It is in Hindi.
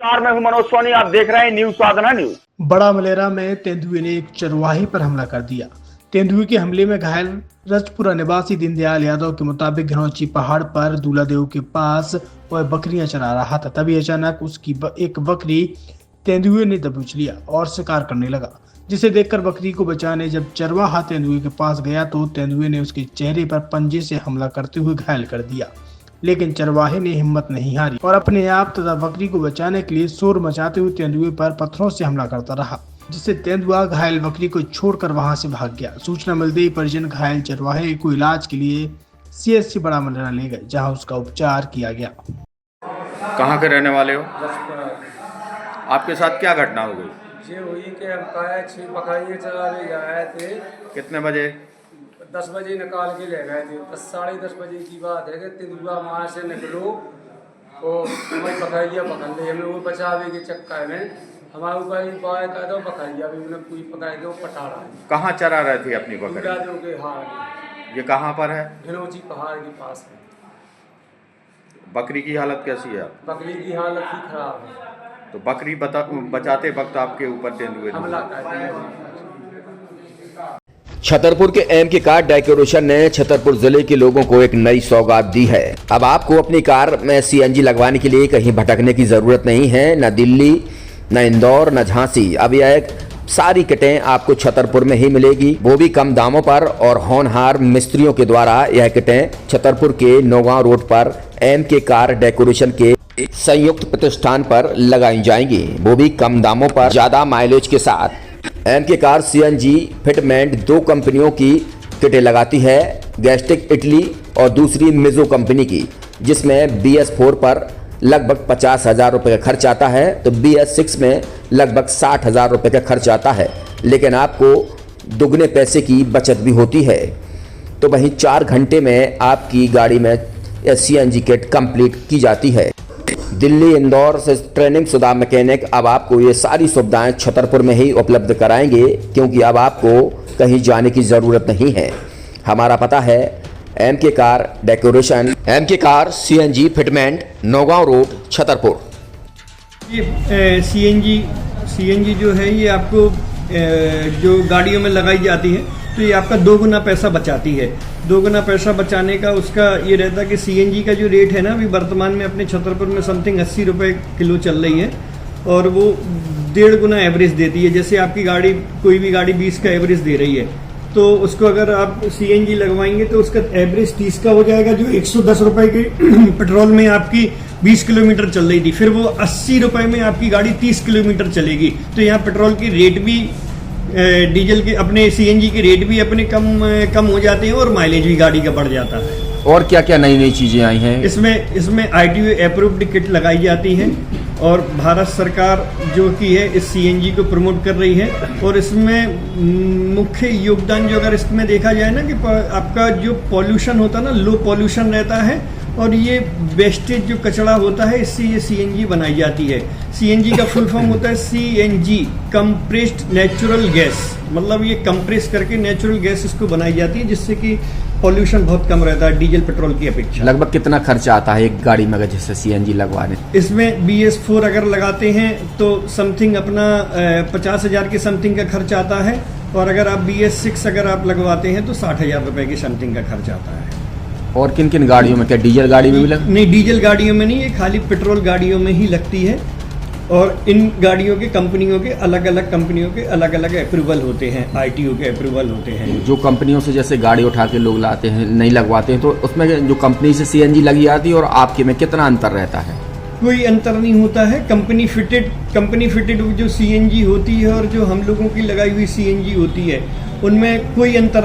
मैं हूं मनोज सोनी, आप देख रहे हैं न्यूज साधना न्यूज। बड़ा मलेरा में तेंदुए ने एक चरवाहे पर हमला कर दिया। तेंदुए के हमले में घायल रजपुरा निवासी दीनदयाल यादव के मुताबिक घनौची पहाड़ पर दूलादेव के पास वह बकरियां चरा रहा था। तभी अचानक उसकी एक बकरी तेंदुए ने दबोच लिया और शिकार करने लगा, जिसे देखकर बकरी को बचाने जब चरवाहा तेंदुए के पास गया तो तेंदुए ने उसके चेहरे पर पंजे से हमला करते हुए घायल कर दिया। लेकिन चरवाहे ने हिम्मत नहीं हारी और अपने आप तथा बकरी को बचाने के लिए शोर मचाते हुए तेंदुए पर पत्थरों से हमला करता रहा, जिससे तेंदुआ घायल बकरी को छोड़कर वहां से भाग गया। सूचना मिलते ही परिजन घायल चरवाहे को इलाज के लिए CHC बड़ा मलेरा ले गए, जहां उसका उपचार किया गया। कहाँ के रहने वाले हो? आपके साथ क्या घटना हो गई? ये हुई कि हम काया 6 बकरियाँ चराने गए थे। कितने बजे? 10 बजे निकाल के ले गए थे। 10 साढ़े 10 बजे की बात है कि तेंदुआ वहाँ से निकलो और हमारी बकरियाँ पकड़ ली। हम लोग बचावे के चक्कर में हमारे ऊपर ही पाए का दो बकरियाँ भी उन्हें पूरी पकड़ के पटा रहा है। कहाँ चरा रहे थे अपनी बकरी? दूलादेव के हाथ। ये कहाँ पर है? घनौची पहाड़ के पास है। बकरी की हालत कैसी है? बकरी की हालत ही खराब है। तो बकरी बचाते वक्त आपके ऊपर तेंदुए ने हमला कर दिया। छतरपुर के एमके कार डेकोरेशन ने छतरपुर जिले के लोगों को एक नई सौगात दी है। अब आपको अपनी कार में CNG लगवाने के लिए कहीं भटकने की जरूरत नहीं है, न दिल्ली, न इंदौर, न झांसी। अब यह सारी किटें आपको छतरपुर में ही मिलेगी, वो भी कम दामों पर और होनहार मिस्त्रियों के द्वारा। यह किटें छतरपुर के नौगांव रोड पर एमके कार डेकोरेशन के संयुक्त प्रतिष्ठान पर लगाई जाएंगी, वो भी कम दामों पर, ज्यादा माइलेज के साथ। एमके कार CNG फिटमेंट 2 कंपनियों की किटें लगाती है, गैस्टिक इटली और दूसरी मिजो कंपनी की, जिसमें BS4 पर लगभग 50,000 रुपये का खर्च आता है, तो BS6 में लगभग 60,000 रुपये का खर्च आता है। लेकिन आपको दुगने पैसे की बचत भी होती है। तो वहीं 4 घंटे में आपकी गाड़ी में CNG किट कंप्लीट की जाती है। दिल्ली, इंदौर से ट्रेनिंग शुदा मैकेनिक अब आपको ये सारी सुविधाएं छतरपुर में ही उपलब्ध कराएंगे, क्योंकि अब आपको कहीं जाने की ज़रूरत नहीं है। हमारा पता है MK car decoration, MK car CNG fitment, Naugaon road, Chhatarpur. ये CNG जो है ये आपको जो गाड़ियों में लगाई जाती है तो ये आपका 2 गुना पैसा बचाती है। 2 गुना पैसा बचाने का उसका ये रहता है कि CNG का जो रेट है ना, अभी वर्तमान में अपने छतरपुर में समथिंग 80 रुपये किलो चल रही है और वो 1.5 गुना एवरेज देती है। जैसे आपकी गाड़ी, कोई भी गाड़ी 20 का एवरेज दे रही है, तो उसको अगर आप CNG लगवाएंगे तो उसका एवरेज 30 का हो जाएगा। जो 110 रुपये की पेट्रोल में आपकी 20 किलोमीटर चल रही थी, फिर वो 80 रुपये में आपकी गाड़ी 30 किलोमीटर चलेगी। तो यहाँ पेट्रोल की रेट भी, डीजल के, अपने CNG के रेट भी अपने कम हो जाते हैं और माइलेज भी गाड़ी का बढ़ जाता है। और क्या क्या नई चीजें आई हैं? इसमें ITO अप्रूव्ड किट लगाई जाती है और भारत सरकार जो की है इस CNG को प्रमोट कर रही है। और इसमें मुख्य योगदान जो अगर इसमें देखा जाए ना, कि आपका जो पॉल्यूशन होता है ना, लो पॉल्यूशन रहता है और ये वेस्टेज जो कचरा होता है, इससे ये CNG बनाई जाती है। CNG का फुल फॉर्म होता है CNG, कंप्रेस्ड नेचुरल गैस। मतलब ये कंप्रेस करके नेचुरल गैस इसको बनाई जाती है, जिससे कि पॉल्यूशन बहुत कम रहता है डीजल पेट्रोल की अपेक्षा। लगभग कितना खर्चा आता है एक गाड़ी में अगर जैसे CNG लगवाने? इसमें BS4 अगर लगाते हैं तो समथिंग अपना 50,000 के समथिंग का खर्च आता है, और अगर आप BS6 अगर आप लगवाते हैं तो 60,000 रुपए की समथिंग का खर्च आता है। और किन किन गाड़ियों में? क्या डीजल गाड़ी में भी नहीं, डीजल गाड़ियों में नहीं, ये खाली पेट्रोल गाड़ियों में ही लगती है। और इन गाड़ियों के कंपनियों के अलग अलग अप्रूवल होते हैं, ITO के अप्रूवल होते हैं। जो कंपनियों से जैसे गाड़ी उठा के लोग लाते हैं, नहीं लगवाते हैं, तो उसमें जो कंपनी से CNG लगी आती है और आपके में कितना अंतर रहता है? कोई अंतर नहीं होता है। कंपनी फिटेड जो CNG होती है और जो हम लोगों की लगाई हुई CNG होती है, उनमें कोई अंतर